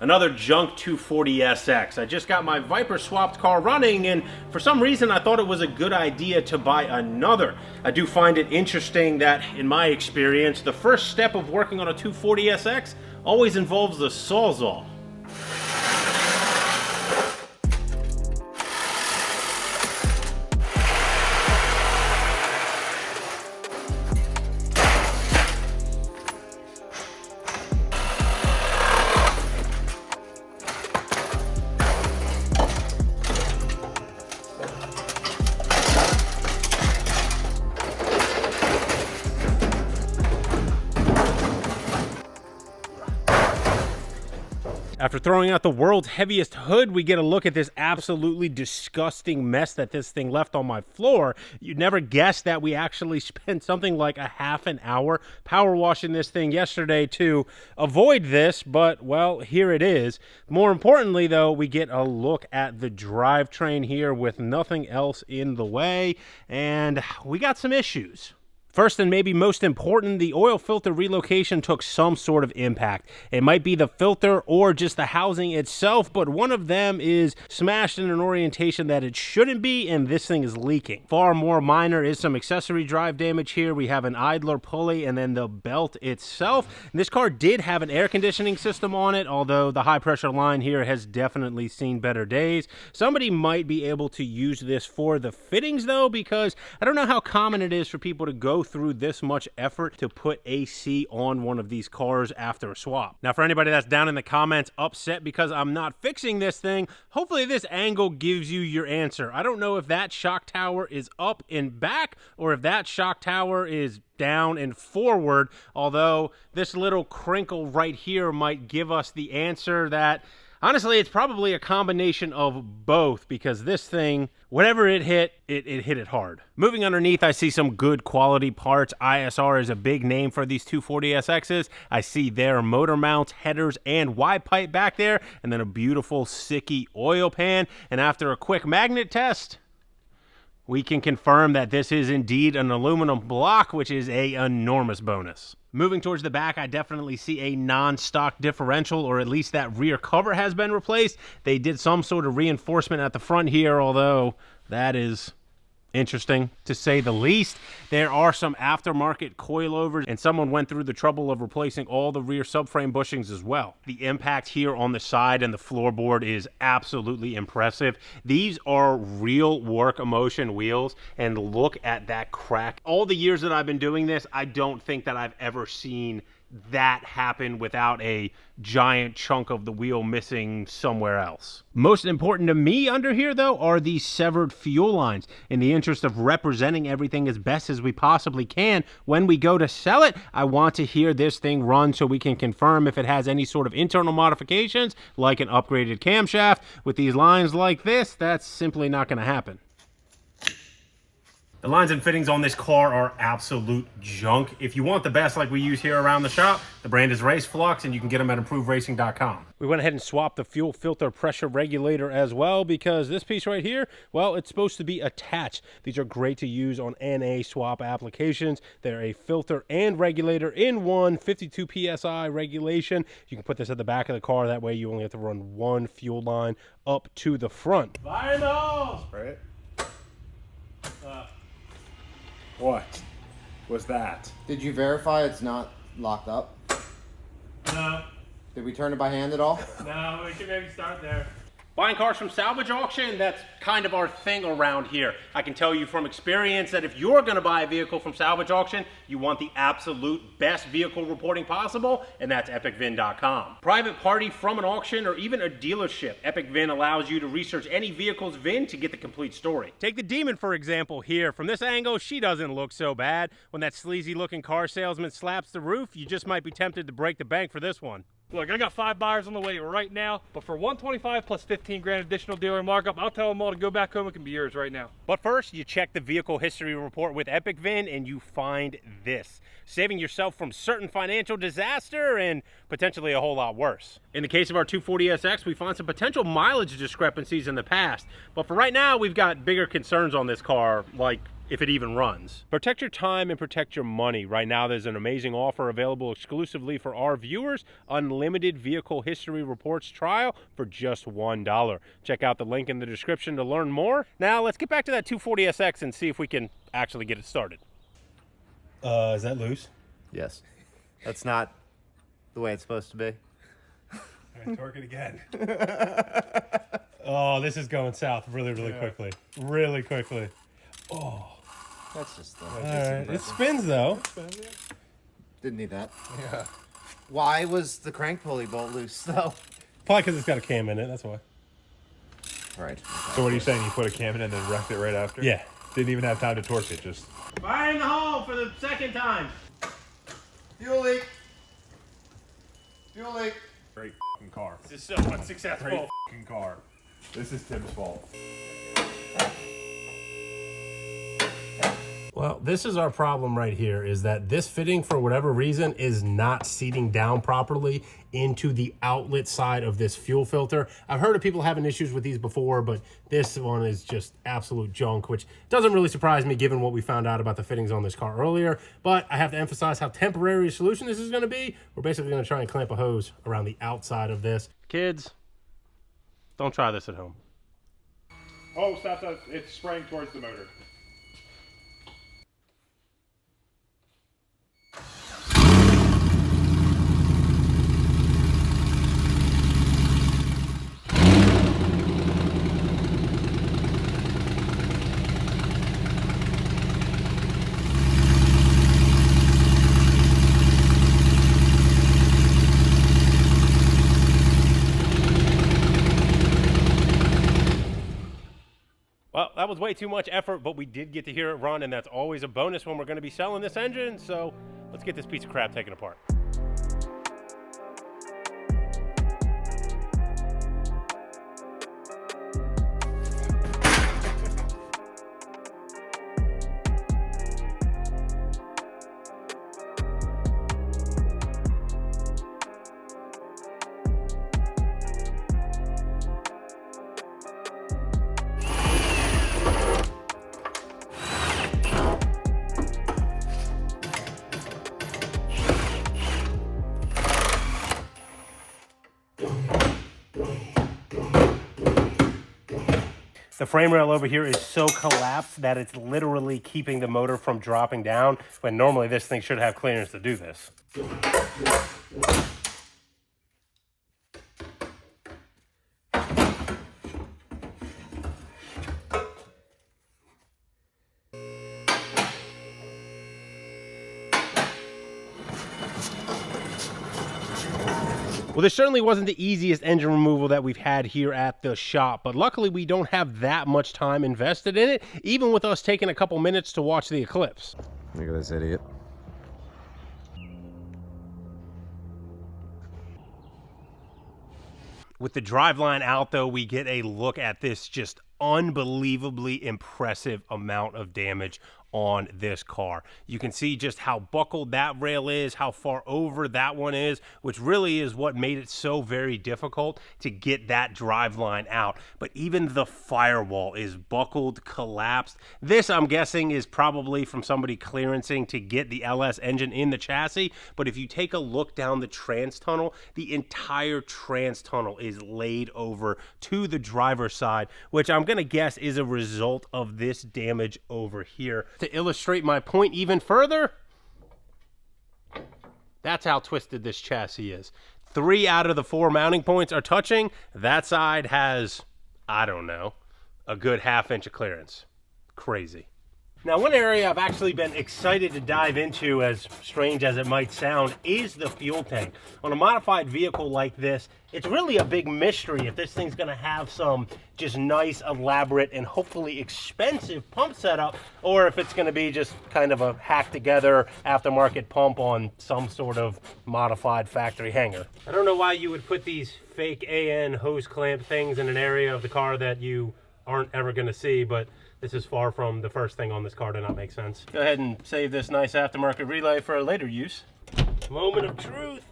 Another junk 240SX. I just got my Viper swapped car running, and for some reason I thought it was a good idea to buy another. I do find it interesting that, in my experience, the first step of working on a 240SX always involves the Sawzall. After throwing out the world's heaviest hood, we get a look at this absolutely disgusting mess that this thing left on my floor. You'd never guess that we actually spent something like a half an hour power washing this thing yesterday to avoid this, but, well, here it is. More importantly, though, we get a look at the drivetrain here with nothing else in the way, and we got some issues. First, and maybe most important, the oil filter relocation took some sort of impact. It might be the filter or just the housing itself, but one of them is smashed in an orientation that it shouldn't be, and this thing is leaking. Far more minor is some accessory drive damage here. We have an idler pulley and then the belt itself. And this car did have an air conditioning system on it, although the high pressure line here has definitely seen better days. Somebody might be able to use this for the fittings, though, because I don't know how common it is for people to go through this much effort to put AC on one of these cars after a swap. Now, for anybody that's down in the comments upset because I'm not fixing this thing, hopefully this angle gives you your answer. I don't know if that shock tower is up and back or if that shock tower is down and forward, although this little crinkle right here might give us the answer that, honestly, it's probably a combination of both, because this thing, whatever it hit, it hit it hard. Moving underneath, I see some good quality parts. ISR is a big name for these 240SXs. I see their motor mounts, headers, and Y pipe back there, and then a beautiful Sicky oil pan. And after a quick magnet test, we can confirm that this is indeed an aluminum block, which is an enormous bonus. Moving towards the back, I definitely see a non-stock differential, or at least that rear cover has been replaced. They did some sort of reinforcement at the front here, although that is interesting to say the least. There are some aftermarket coilovers, and someone went through the trouble of replacing all the rear subframe bushings as well. The impact here on the side and the floorboard is absolutely impressive. These are real work emotion wheels, and look at that crack. All the years that I've been doing this, I don't think that I've ever seen that happen without a giant chunk of the wheel missing somewhere else. Most important to me under here, though, are these severed fuel lines. In the interest of representing everything as best as we possibly can, when we go to sell it, I want to hear this thing run so we can confirm if it has any sort of internal modifications, like an upgraded camshaft. With these lines like this, that's simply not going to happen. The lines and fittings on this car are absolute junk. If you want the best like we use here around the shop, the brand is Race Flux, and you can get them at improvedracing.com. We went ahead and swapped the fuel filter pressure regulator as well, because this piece right here, well, it's supposed to be attached. These are great to use on NA swap applications. They're a filter and regulator in one, 52 PSI regulation. You can put this at the back of the car. That way you only have to run one fuel line up to the front. Fire those! Spray it. What was that? Did you verify it's not locked up? No. Did we turn it by hand at all? No, we can maybe start there. Buying cars from salvage auction, that's kind of our thing around here. I can tell you from experience that if you're going to buy a vehicle from salvage auction, you want the absolute best vehicle reporting possible, and that's epicvin.com. Private party from an auction or even a dealership, EpicVin allows you to research any vehicle's VIN to get the complete story. Take the Demon, for example, here. From this angle, she doesn't look so bad. When that sleazy looking car salesman slaps the roof, you just might be tempted to break the bank for this one. Look, I got 5 buyers on the way right now, but for $125 plus 15 grand additional dealer markup, I'll tell them all to go back home. It can be yours right now. But first, you check the vehicle history report with EpicVin and you find this, saving yourself from certain financial disaster and potentially a whole lot worse. In the case of our 240SX, we find some potential mileage discrepancies in the past, but for right now, we've got bigger concerns on this car, like if it even runs. Protect your time and protect your money. Right now, there's an amazing offer available exclusively for our viewers. Unlimited vehicle history reports trial for just $1. Check out the link in the description to learn more. Now, let's get back to that 240SX and see if we can actually get it started. Is that loose? Yes. That's not the way it's supposed to be. All right, torque it again. Oh, this is going south really quickly. Really quickly. Oh. That's just the... All right. It spins, though. Didn't need that. Yeah. Why was the crank pulley bolt loose, though? Probably because it's got a cam in it, that's why. Right. So what are you saying? You put a cam in and then wrecked it right after? Yeah. Didn't even have time to torque it, just... Fire in the hole for the second time. Fuel leak. Fuel leak. Great f***ing car. This is so unsuccessful. Great f***ing car. This is Tim's fault. Well, this is our problem right here, is that this fitting, for whatever reason, is not seating down properly into the outlet side of this fuel filter. I've heard of people having issues with these before, but this one is just absolute junk, which doesn't really surprise me given what we found out about the fittings on this car earlier. But I have to emphasize how temporary a solution this is going to be. We're basically going to try and clamp a hose around the outside of this. Kids, don't try this at home. Oh, stop. It's spraying towards the motor. Well, that was way too much effort, but we did get to hear it run, and that's always a bonus when we're going to be selling this engine. So let's get this piece of crap taken apart. The frame rail over here is so collapsed that it's literally keeping the motor from dropping down, when normally this thing should have clearance to do this. Well, this certainly wasn't the easiest engine removal that we've had here at the shop, but luckily we don't have that much time invested in it, even with us taking a couple minutes to watch the eclipse. Look at this idiot. With the driveline out, though, we get a look at this just unbelievably impressive amount of damage on this car. You can see just how buckled that rail is, how far over that one is, which really is what made it so very difficult to get that driveline out. But even the firewall is buckled, collapsed. This, I'm guessing, is probably from somebody clearancing to get the LS engine in the chassis. But if you take a look down the trans tunnel, the entire trans tunnel is laid over to the driver's side, which I'm going to guess is a result of this damage over here. To illustrate my point even further, that's how twisted this chassis is. 3 out of the 4 mounting points are touching. That side has, I don't know, a good ½ inch of clearance. Crazy. Now, one area I've actually been excited to dive into, as strange as it might sound, is the fuel tank. On a modified vehicle like this, it's really a big mystery if this thing's going to have some just nice, elaborate, and hopefully expensive pump setup, or if it's going to be just kind of a hacked-together aftermarket pump on some sort of modified factory hanger. I don't know why you would put these fake AN hose clamp things in an area of the car that you aren't ever going to see, but this is far from the first thing on this car to not make sense. Go ahead and save this nice aftermarket relay for a later use. Moment of truth.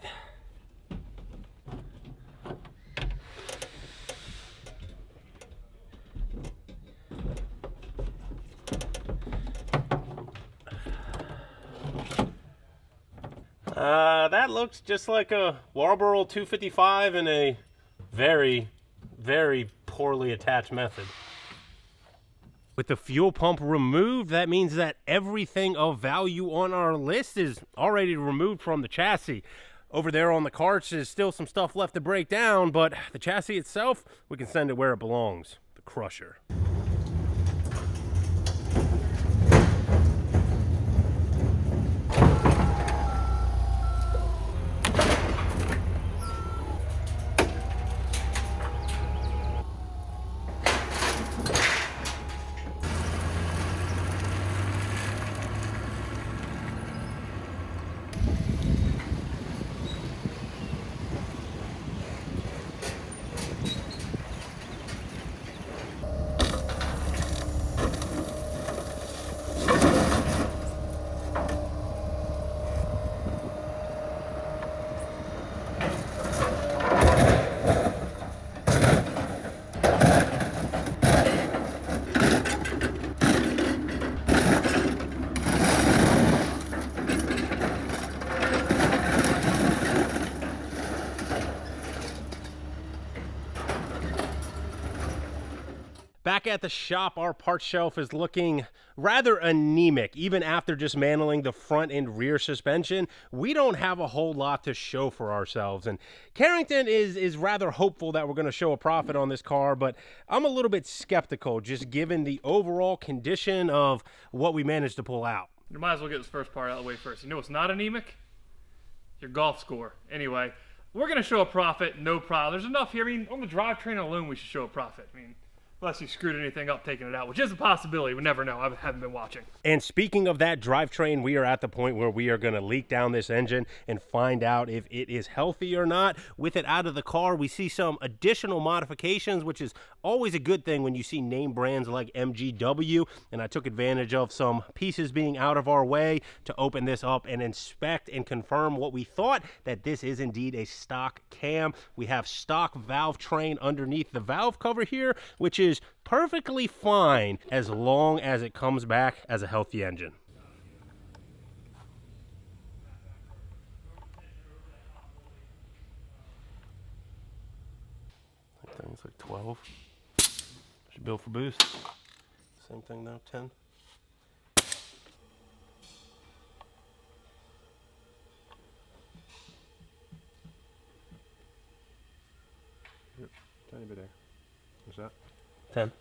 That looks just like a Marlboro 255 in a very, very poorly attached method. With the fuel pump removed, that means that everything of value on our list is already removed from the chassis. Over there on the carts is still some stuff left to break down, but the chassis itself, we can send it where it belongs, the crusher. Back at the shop, our parts shelf is looking rather anemic. Even after dismantling the front and rear suspension, we don't have a whole lot to show for ourselves. And Carrington is rather hopeful that we're going to show a profit on this car, but I'm a little bit skeptical just given the overall condition of what we managed to pull out. You might as well get this first part out of the way first. You know what's not anemic? Your golf score. Anyway, we're going to show a profit, no problem. There's enough here. I mean, on the drivetrain alone, we should show a profit. I mean, unless you screwed anything up taking it out, which is a possibility. We never know. I haven't been watching. And speaking of that drivetrain, we are at the point where we are going to leak down this engine and find out if it is healthy or not. With it out of the car, we see some additional modifications, which is always a good thing when you see name brands like MGW. And I took advantage of some pieces being out of our way to open this up and inspect and confirm what we thought, that this is indeed a stock cam. We have stock valve train underneath the valve cover here, which is perfectly fine as long as it comes back as a healthy engine. That thing's like 12. Should build for boost. Same thing though, 10. Yep, tiny bit there. What's that? 10.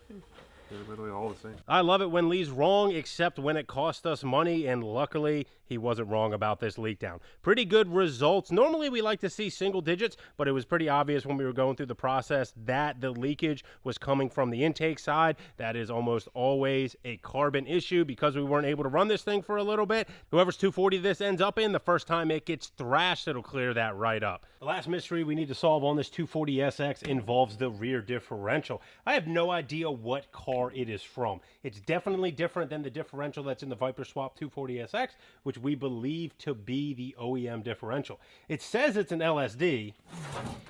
They're literally all the same. I love it when Lee's wrong, except when it cost us money, and luckily he wasn't wrong about this leak down. Pretty good results. Normally we like to see single digits, but it was pretty obvious when we were going through the process that the leakage was coming from the intake side. That is almost always a carbon issue because we weren't able to run this thing for a little bit. Whoever's 240 this ends up in, the first time it gets thrashed, it'll clear that right up. The last mystery we need to solve on this 240SX involves the rear differential. I have no idea what car it is from. It's definitely different than the differential that's in the Viper Swap 240SX, which we believe to be the OEM differential. It says it's an LSD,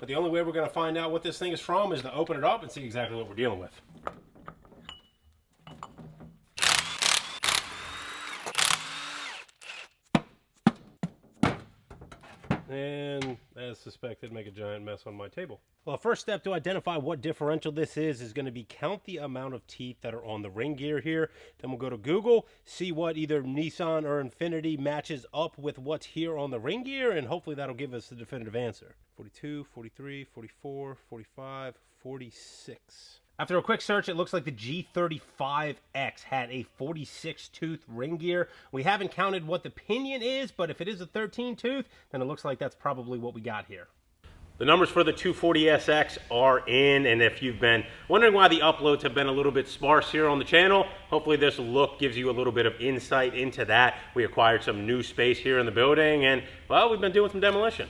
but the only way we're going to find out what this thing is from is to open it up and see exactly what we're dealing with. And as suspected, make a giant mess on my table. Well, the first step to identify what differential this is going to be count the amount of teeth that are on the ring gear here. Then we'll go to Google, see what either Nissan or Infiniti matches up with what's here on the ring gear, and hopefully that'll give us the definitive answer. 42, 43, 44, 45, 46. After a quick search, it looks like the G35X had a 46-tooth ring gear. We haven't counted what the pinion is, but if it is a 13-tooth, then it looks like that's probably what we got here. The numbers for the 240SX are in, and if you've been wondering why the uploads have been a little bit sparse here on the channel, hopefully this look gives you a little bit of insight into that. We acquired some new space here in the building, and, well, we've been doing some demolition.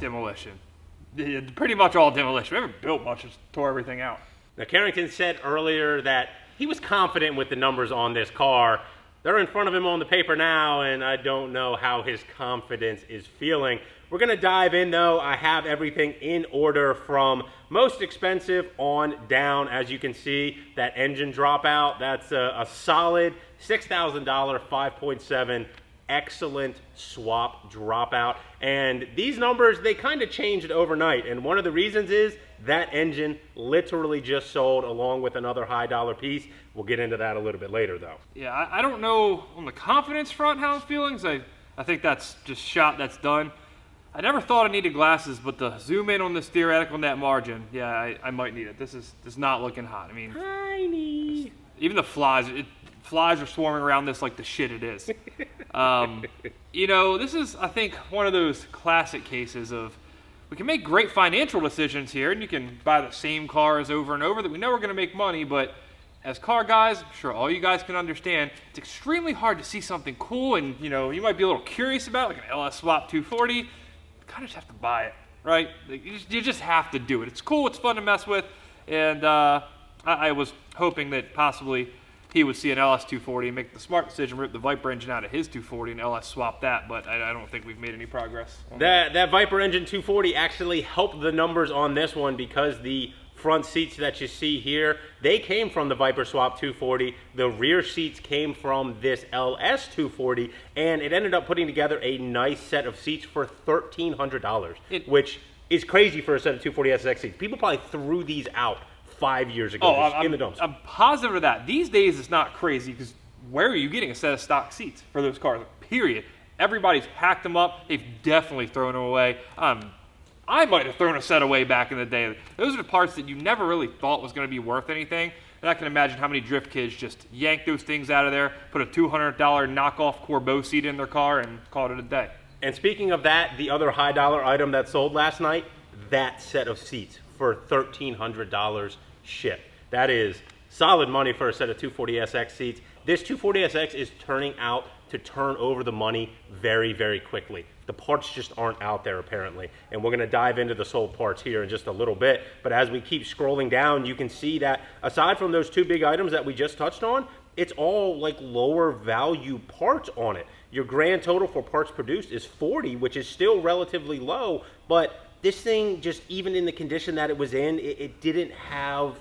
Demolition. Pretty much all demolition. We haven't built much, just tore everything out. Now, Carrington said earlier that he was confident with the numbers on this car. They're in front of him on the paper now, and I don't know how his confidence is feeling. We're going to dive in, though. I have everything in order from most expensive on down. As you can see, that engine dropout, that's a solid $6,000 5.7 excellent swap dropout. And these numbers, they kind of changed overnight. And one of the reasons is that engine literally just sold along with another high dollar piece. We'll get into that a little bit later, though. Yeah, I don't know on the confidence front how I'm feeling. I think that's just shot, that's done. I never thought I needed glasses, but to zoom in on this theoretical net margin, yeah, I might need it. This is not looking hot. I mean, Tiny. even the flies, flies are swarming around this like the shit it is. You know, this is, I think, one of those classic cases of we can make great financial decisions here, and you can buy the same cars over and over that we know we're going to make money, but as car guys, I'm sure all you guys can understand, it's extremely hard to see something cool, and you know, you might be a little curious about, like an LS Swap 240. You kind of just have to buy it, right? You just have to do it. It's cool, it's fun to mess with, and I was hoping that possibly he would see an LS240 and make the smart decision, rip the Viper engine out of his 240 and LS swap that, but I don't think we've made any progress on That Viper engine 240 actually helped the numbers on this one because the front seats that you see here, they came from the Viper Swap 240. The rear seats came from this LS 240, and it ended up putting together a nice set of seats for $1,300, which is crazy for a set of 240SX seats. People probably threw these out 5 years ago in the dumpster. I'm positive of that. These days it's not crazy because where are you getting a set of stock seats for those cars? Period. Everybody's hacked them up. They've definitely thrown them away. I might have thrown a set away back in the day. Those are the parts that you never really thought was going to be worth anything. And I can imagine how many drift kids just yanked those things out of there, put a $200 knockoff Corbeau seat in their car, and called it a day. And speaking of that, the other high dollar item that sold last night, that set of seats for $1,300 shipped. That is solid money for a set of 240SX seats. This 240SX is turning out to turn over the money very, very quickly. The parts just aren't out there apparently. And we're gonna dive into the sold parts here in just a little bit. But as we keep scrolling down, you can see that aside from those two big items that we just touched on, it's all like lower value parts on it. Your grand total for parts produced is 40, which is still relatively low, but this thing, just even in the condition that it was in, it didn't have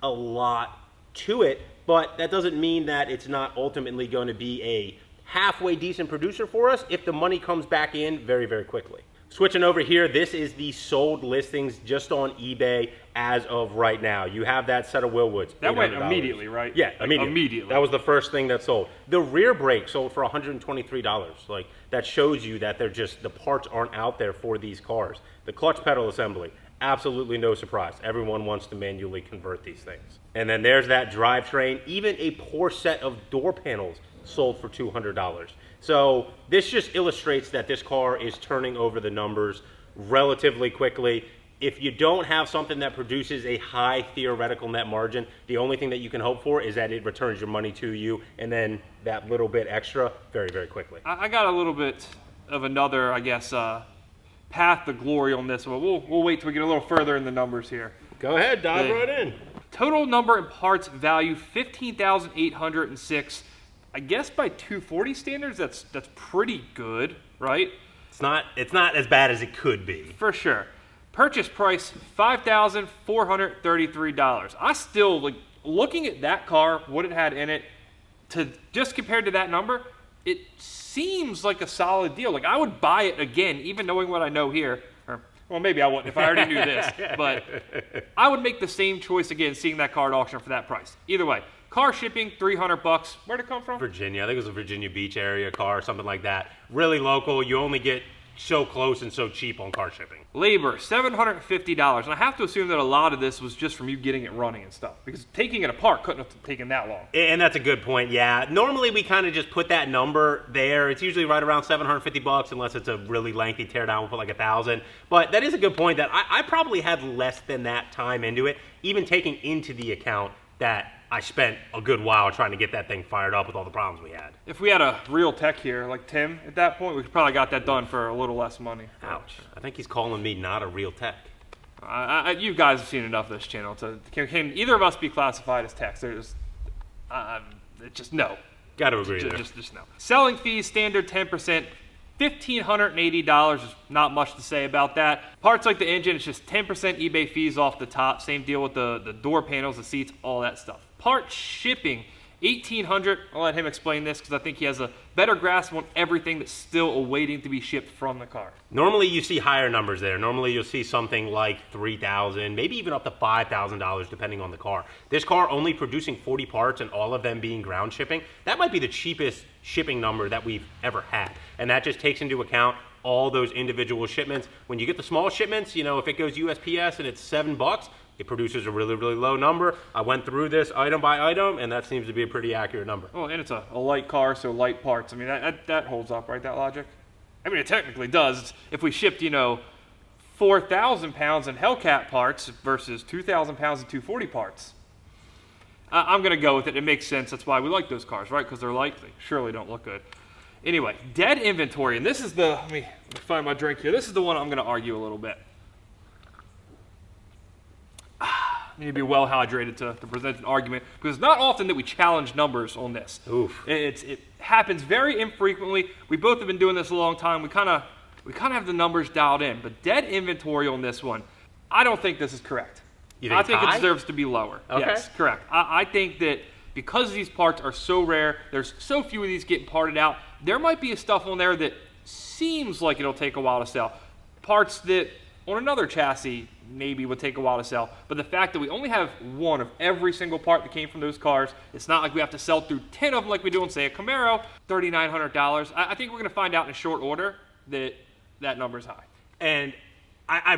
a lot to it, but that doesn't mean that it's not ultimately going to be a halfway decent producer for us if the money comes back in very, very quickly. Switching over here, this is the sold listings just on eBay as of right now. You have that set of Willwoods. That went immediately, right? Yeah, immediately. That was the first thing that sold. The rear brake sold for $123. Like, that shows you that the parts aren't out there for these cars. The clutch pedal assembly, absolutely no surprise. Everyone wants to manually convert these things. And then there's that drivetrain. Even a poor set of door panels sold for $200. So this just illustrates that this car is turning over the numbers relatively quickly. If you don't have something that produces a high theoretical net margin, the only thing that you can hope for is that it returns your money to you, and then that little bit extra very, very quickly. I got a little bit of another, I guess, path to glory on this one. We'll wait till we get a little further in the numbers here. Go ahead, dive right in. Total number and parts value 15,806. I guess by 240 standards, that's pretty good, right? It's not as bad as it could be. For sure. Purchase price $5,433. I still, like, looking at that car, what it had in it, to just compared to that number, it seems like a solid deal. Like, I would buy it again, even knowing what I know here. Or, well, maybe I wouldn't if I already knew this, but I would make the same choice again, seeing that car at auction for that price. Either way. Car shipping, $300. Where'd it come from? Virginia. I think it was a Virginia Beach area car, something like that. Really local. You only get so close and so cheap on car shipping. Labor, $750. And I have to assume that a lot of this was just from you getting it running and stuff. Because taking it apart couldn't have taken that long. And that's a good point, yeah. Normally we kind of just put that number there. It's usually right around $750 unless it's a really lengthy teardown. We'll put like $1,000. But that is a good point that I probably had less than that time into it, even taking into the account that I spent a good while trying to get that thing fired up with all the problems we had. If we had a real tech here, like Tim, at that point, we could probably got that done for a little less money. Ouch. I think he's calling me not a real tech. You guys have seen enough of this channel. Can either of us be classified as techs? Just no. Got to agree there. Just no. Selling fees, standard 10%. $1,580 is not much to say about that. Parts like the engine, it's just 10% eBay fees off the top. Same deal with the door panels, the seats, all that stuff. Part shipping, $1,800. I'll let him explain this because I think he has a better grasp on everything that's still awaiting to be shipped from the car. Normally you see higher numbers there. Normally you'll see something like $3,000, maybe even up to $5,000 depending on the car. This car only producing 40 parts and all of them being ground shipping, that might be the cheapest shipping number that we've ever had. And that just takes into account all those individual shipments. When you get the small shipments, you know, if it goes USPS and it's $7, it produces a really, really low number. I went through this item by item, and that seems to be a pretty accurate number. Oh, and it's a light car, so light parts. I mean, that holds up, right, that logic? I mean, it technically does. If we shipped, you know, 4,000 pounds in Hellcat parts versus 2,000 pounds in 240 parts, I'm going to go with it. It makes sense. That's why we like those cars, right? Because they're light. They surely don't look good. Anyway, dead inventory. And this is the, let me find my drink here. This is the one I'm going to argue a little bit. I need to be well hydrated to present an argument because it's not often that we challenge numbers on this. Oof. It happens very infrequently. We both have been doing this a long time. We kind of have the numbers dialed in. But dead inventory on this one, I don't think this is correct. You think I think high? it deserves to be lower. Okay. Yes, correct. I think that because these parts are so rare, there's so few of these getting parted out, there might be stuff on there that seems like it'll take a while to sell. Parts that on another chassis maybe would take a while to sell. But the fact that we only have one of every single part that came from those cars, it's not like we have to sell through 10 of them like we do on, say, a Camaro, $3,900. I think we're going to find out in short order that that number's high. And I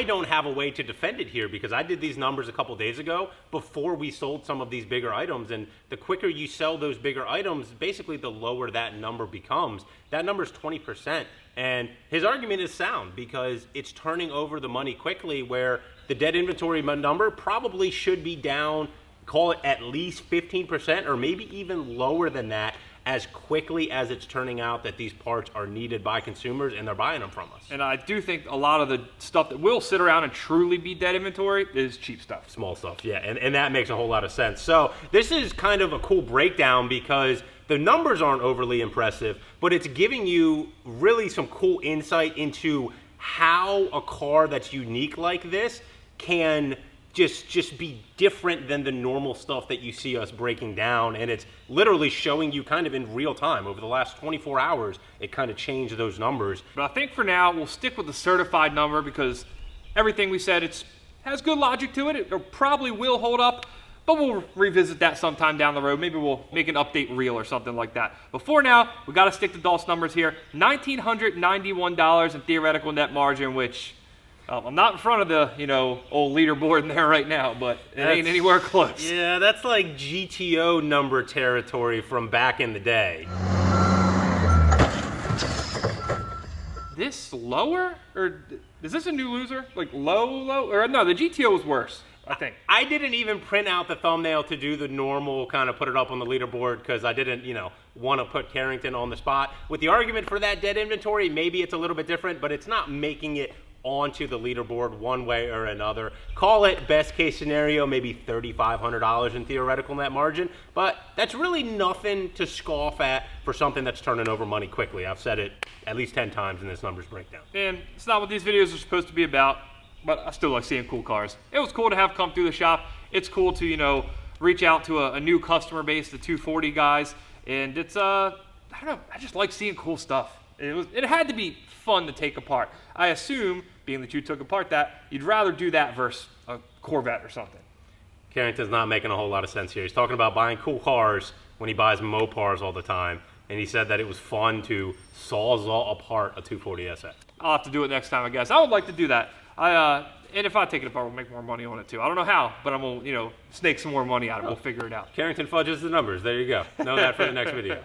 don't have a way to defend it here because I did these numbers a couple days ago before we sold some of these bigger items, and the quicker you sell those bigger items, basically the lower that number becomes. That number is 20%, and his argument is sound because it's turning over the money quickly where the dead inventory number probably should be down, call it at least 15% or maybe even lower than that, as quickly as it's turning out that these parts are needed by consumers and they're buying them from us. And I do think a lot of the stuff that will sit around and truly be dead inventory is cheap stuff. Small stuff, yeah, and that makes a whole lot of sense. So this is kind of a cool breakdown because the numbers aren't overly impressive, but it's giving you really some cool insight into how a car that's unique like this can just be different than the normal stuff that you see us breaking down, and it's literally showing you kind of in real time. Over the last 24 hours, it kind of changed those numbers. But I think for now, we'll stick with the certified number because everything we said, has good logic to it. It probably will hold up, but we'll revisit that sometime down the road. Maybe we'll make an update reel or something like that. But for now, we got to stick to Dolph's numbers here. $1,991 in theoretical net margin, which I'm not in front of the, old leaderboard in there right now, but it ain't anywhere close. Yeah, that's like GTO number territory from back in the day. This lower? Or is this a new loser? Like low? Or no, the GTO was worse, I think. I didn't even print out the thumbnail to do the normal kind of put it up on the leaderboard because I didn't, want to put Carrington on the spot. With the argument for that dead inventory, maybe it's a little bit different, but it's not making it onto the leaderboard one way or another. Call it best case scenario, maybe $3,500 in theoretical net margin, but that's really nothing to scoff at for something that's turning over money quickly. I've said it at least 10 times in this numbers breakdown. And it's not what these videos are supposed to be about, but I still like seeing cool cars. It was cool to have come through the shop. It's cool to, reach out to a new customer base, the 240 guys, and it's, I don't know, I just like seeing cool stuff. It had to be fun to take apart. I assume, being that you took apart that, you'd rather do that versus a Corvette or something. Carrington's not making a whole lot of sense here. He's talking about buying cool cars when he buys Mopars all the time, and he said that it was fun to sawzall apart a 240SX. I'll have to do it next time, I guess. I would like to do that. And if I take it apart, we'll make more money on it too. I don't know how, but I'm gonna, snake some more money out of it. We'll figure it out. Carrington fudges the numbers. There you go. Know that for the next video.